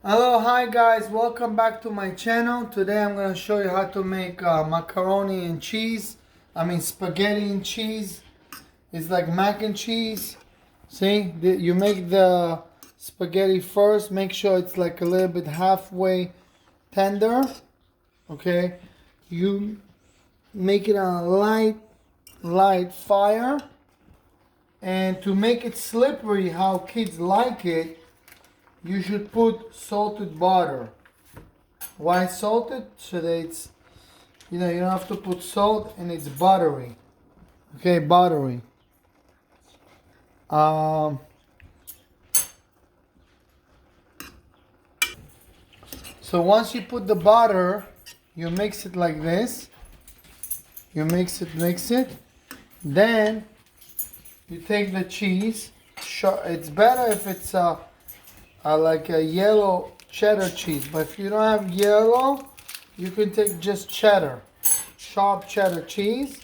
Hello, hi guys, welcome back to my channel. Today I'm going to show you how to make macaroni and cheese. Spaghetti and cheese. It's like mac and cheese. See, you make the spaghetti first. Make sure it's like a little bit halfway tender. Okay, you make it on a light fire. And to make it slippery, how kids like it, you should put salted butter. Why salted? So that it's, you don't have to put salt and it's buttery. Okay, buttery. So once you put the butter, you mix it like this. You mix it. Then you take the cheese. It's better if it's like a yellow cheddar cheese, but if you don't have yellow, you can take just cheddar, sharp cheddar cheese,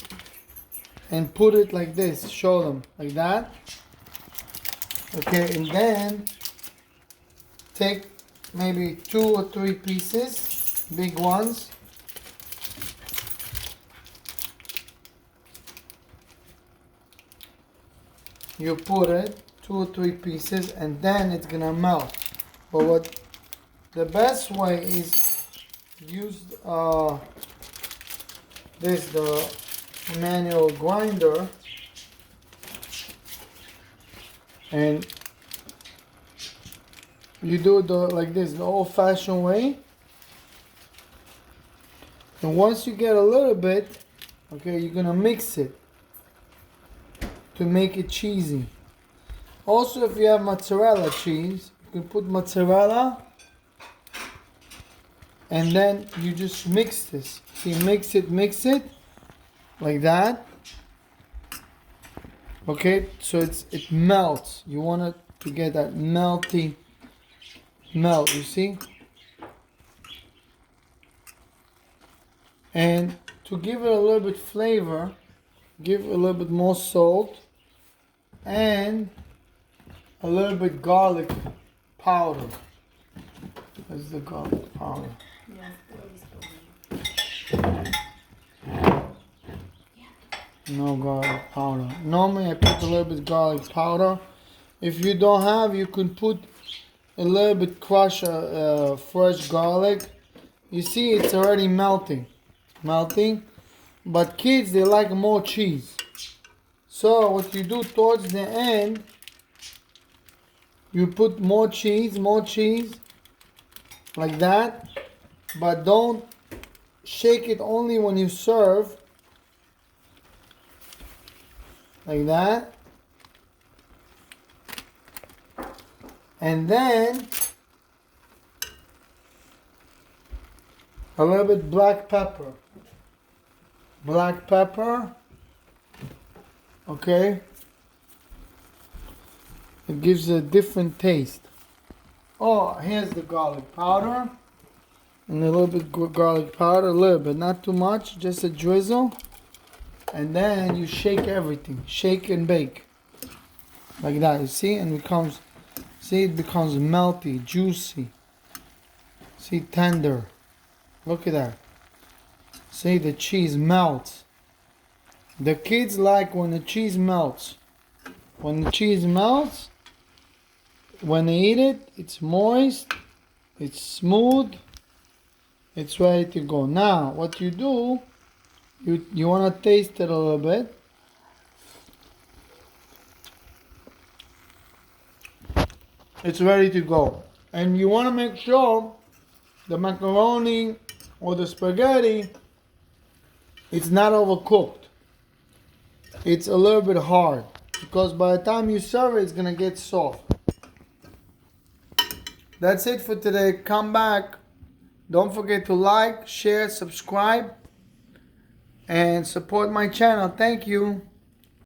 and put it like this. Show them like that. Okay, and then take maybe 2 or 3 pieces, big ones. You put it 2 or 3 pieces, and then it's gonna melt. But what the best way is use the manual grinder, and you do it like this, the old-fashioned way. And once you get a little bit, okay, you're gonna mix it to make it cheesy. Also, if you have mozzarella cheese, you can put mozzarella, and then you just mix this. See, mix it like that. Okay, so it melts. You want it to get that melty melt, you see? And to give it a little bit flavor, give a little bit more salt and a little bit garlic powder. That's the garlic powder. No garlic powder. Normally I put a little bit garlic powder. If you don't have, you can put a little bit crushed fresh garlic. You see, it's already melting. But kids, they like more cheese. So what you do towards the end, you put more cheese, like that. But don't shake it only when you serve, like that. And then a little bit black pepper. Okay. It gives a different taste. Oh, here's the garlic powder. And a little bit garlic powder, a little bit, not too much, just a drizzle. And then you shake everything. Shake and bake. Like that, you see? And it becomes melty, juicy. See, tender. Look at that. See, the cheese melts. The kids like when the cheese melts. When the cheese melts, when they eat it, it's moist, it's smooth, it's ready to go. Now, what you do, you want to taste it a little bit. It's ready to go. And you want to make sure the macaroni or the spaghetti, it's not overcooked. It's a little bit hard, because by the time you serve it, it's going to get soft. That's it for today. Come back. Don't forget to like, share, subscribe, and support my channel. Thank you.